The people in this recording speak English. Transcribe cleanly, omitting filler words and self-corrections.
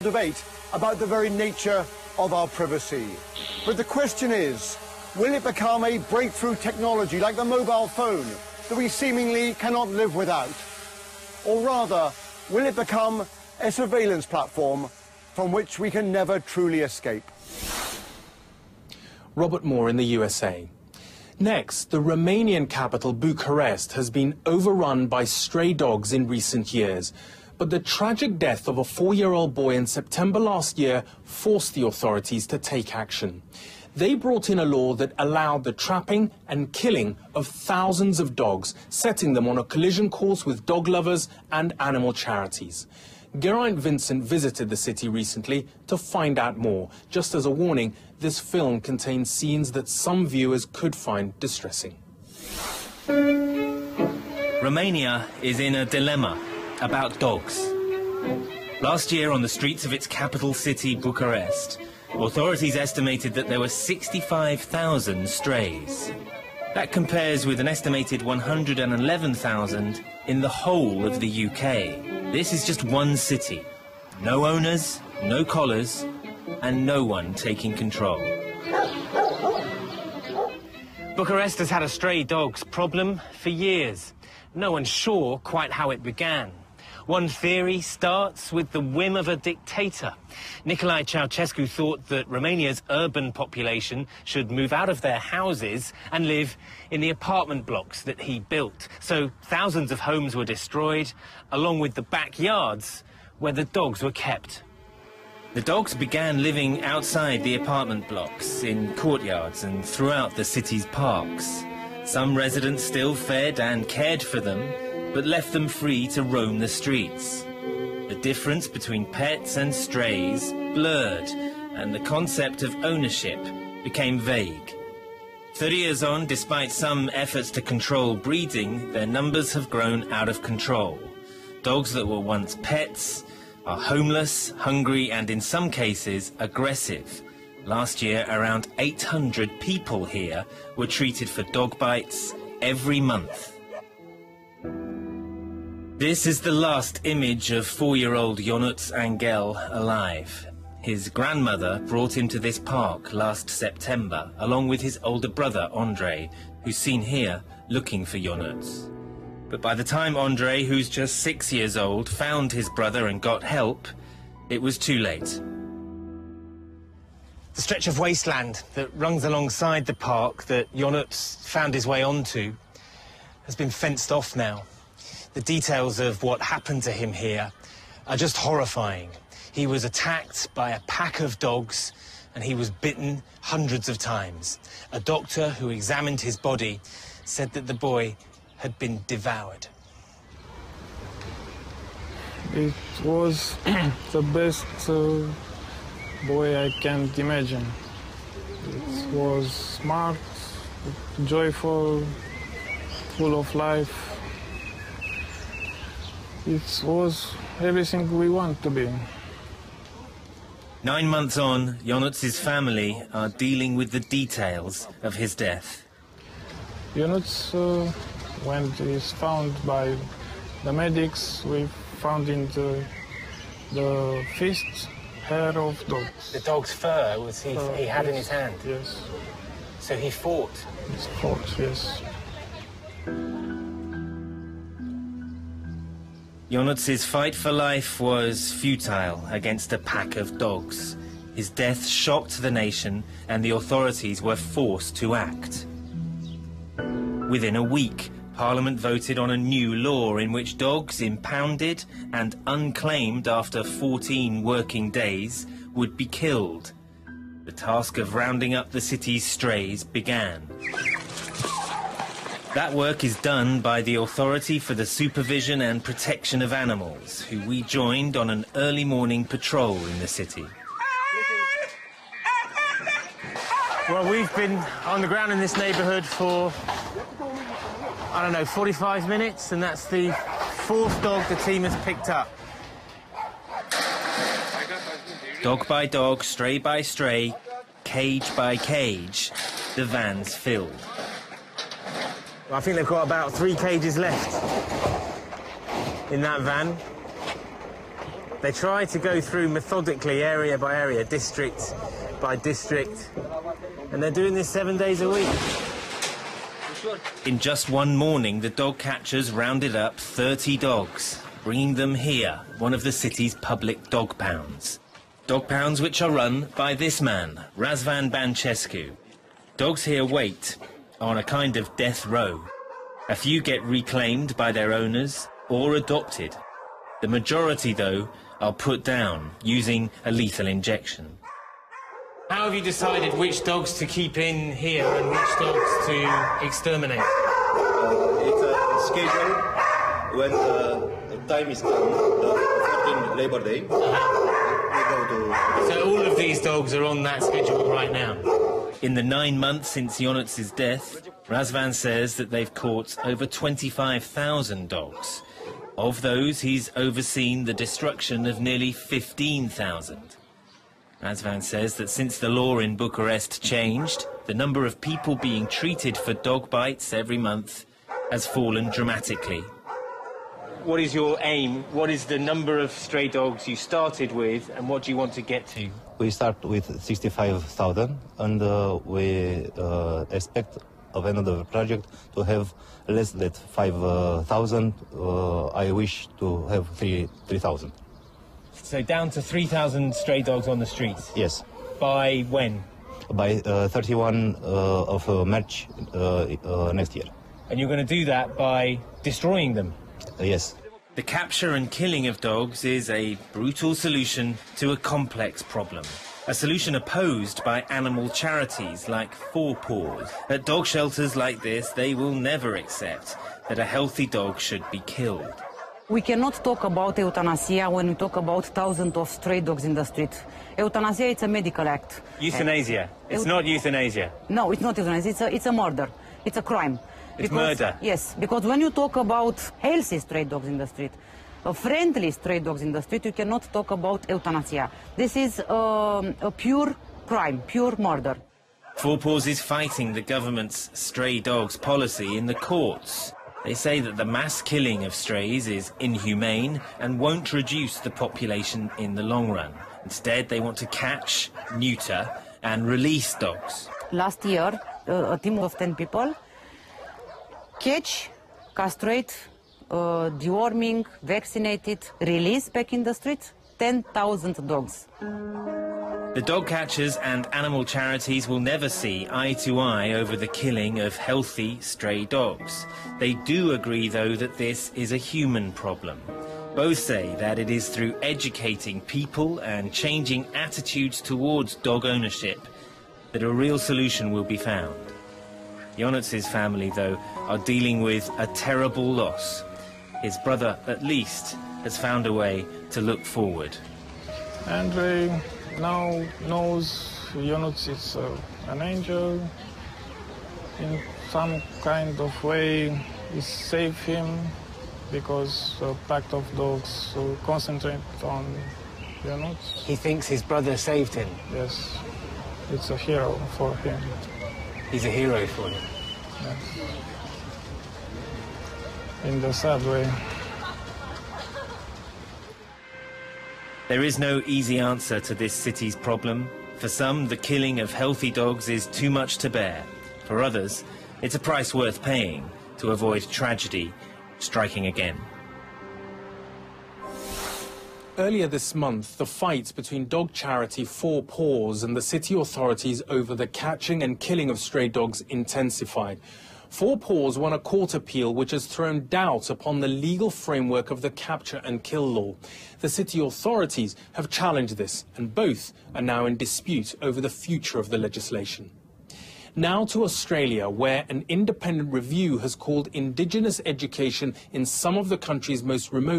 Debate about the very nature of our privacy. But the question is, will it become a breakthrough technology like the mobile phone that we seemingly cannot live without? Or rather, will it become a surveillance platform from which we can never truly escape? Robert Moore in the USA. Next, the Romanian capital, Bucharest, has been overrun by stray dogs in recent years. But the tragic death of a 4-year-old boy in September last year forced the authorities to take action. They brought in a law that allowed the trapping and killing of thousands of dogs, setting them on a collision course with dog lovers and animal charities. Geraint Vincent visited the city recently to find out more. Just as a warning, this film contains scenes that some viewers could find distressing. Romania is in a dilemma about dogs. Last year, on the streets of its capital city, Bucharest, authorities estimated that there were 65,000 strays. That compares with an estimated 111,000 in the whole of the UK. This is just one city. No owners, no collars, and no one taking control. Bucharest has had a stray dogs problem for years. No one's sure quite how it began. One theory starts with the whim of a dictator. Nicolae Ceausescu thought that Romania's urban population should move out of their houses and live in the apartment blocks that he built. So thousands of homes were destroyed, along with the backyards where the dogs were kept. The dogs began living outside the apartment blocks, in courtyards and throughout the city's parks. Some residents still fed and cared for them, but left them free to roam the streets. The difference between pets and strays blurred, and the concept of ownership became vague. 30 years on, despite some efforts to control breeding, their numbers have grown out of control. Dogs that were once pets are homeless, hungry, and in some cases aggressive. Last year, around 800 people here were treated for dog bites every month. This is the last image of 4-year-old Ionut Anghel alive. His grandmother brought him to this park last September, along with his older brother, Andrei, who's seen here looking for Ionut. But by the time Andrei, who's just 6 years old, found his brother and got help, it was too late. The stretch of wasteland that runs alongside the park that Ionut found his way onto has been fenced off now. The details of what happened to him here are just horrifying. He was attacked by a pack of dogs and he was bitten hundreds of times. A doctor who examined his body said that the boy had been devoured. It was the best boy I can't imagine. It was smart, joyful, full of life. It was everything we want to be. 9 months on, Ionut's family are dealing with the details of his death. Ionut, when he is found by the medics, we found in the fist hair of dogs. The dog's fur was he had in his hand? Yes. So he fought? He fought, yes. Ionut's fight for life was futile against a pack of dogs. His death shocked the nation and the authorities were forced to act. Within a week, Parliament voted on a new law in which dogs impounded and unclaimed after 14 working days would be killed. The task of rounding up the city's strays began. That work is done by the Authority for the Supervision and Protection of Animals, who we joined on an early morning patrol in the city. Well, we've been on the ground in this neighbourhood for, I don't know, 45 minutes, and that's the 4th dog the team has picked up. Dog by dog, stray by stray, cage by cage, the van's filled. I think they've got about 3 cages left in that van. They try to go through methodically, area by area, district by district, and they're doing this 7 days a week. In just one morning, the dog catchers rounded up 30 dogs, bringing them here, one of the city's public dog pounds. Dog pounds which are run by this man, Razvan Bancescu. Dogs here wait on a kind of death row. A few get reclaimed by their owners or adopted. The majority, though, are put down using a lethal injection. How have you decided which dogs to keep in here and which dogs to exterminate? It's a schedule when the time is come, the 14th Labor Day. We go to... So all of these dogs are on that schedule right now? In the 9 months since Ionutz's death, Razvan says that they've caught over 25,000 dogs. Of those, he's overseen the destruction of nearly 15,000. Razvan says that since the law in Bucharest changed, the number of people being treated for dog bites every month has fallen dramatically. What is your aim? What is the number of stray dogs you started with, and what do you want to get to? We start with 65,000, and we expect of another project to have less than 5,000. I wish to have 3,000. So down to 3,000 stray dogs on the streets? Yes. By when? By 31 of March next year. And you're going to do that by destroying them? Yes. The capture and killing of dogs is a brutal solution to a complex problem. A solution opposed by animal charities like Four Paws. At dog shelters like this, they will never accept that a healthy dog should be killed. We cannot talk about euthanasia when we talk about thousands of stray dogs in the street. Euthanasia is a medical act. Euthanasia? It's not euthanasia? No, it's not euthanasia. It's a murder. It's a crime. It's murder? Yes, because when you talk about healthy stray dogs in the street, friendly stray dogs in the street, you cannot talk about euthanasia. This is a pure crime, pure murder. Four Paws is fighting the government's stray dogs policy in the courts. They say that the mass killing of strays is inhumane and won't reduce the population in the long run. Instead, they want to catch, neuter and release dogs. Last year, a team of 10 people catch, castrate, deworming, vaccinated, release back in the streets, 10,000 dogs. The dog catchers and animal charities will never see eye to eye over the killing of healthy stray dogs. They do agree, though, that this is a human problem. Both say that it is through educating people and changing attitudes towards dog ownership that a real solution will be found. Ionutz's family, though, are dealing with a terrible loss. His brother, at least, has found a way to look forward. Andrei now knows Ionut is an angel. In some kind of way, he saved him because a pack of dogs concentrate on Ionut. He thinks his brother saved him? Yes, it's a hero for him. He's a hero for him? Yes. In the sad way. There is no easy answer to this city's problem. For some, the killing of healthy dogs is too much to bear. For others, it's a price worth paying to avoid tragedy striking again. Earlier this month, the fight between dog charity Four Paws and the city authorities over the catching and killing of stray dogs intensified. Four Paws won a court appeal which has thrown doubt upon the legal framework of the capture and kill law. The city authorities have challenged this, and both are now in dispute over the future of the legislation. Now to Australia, where an independent review has called Indigenous education in some of the country's most remote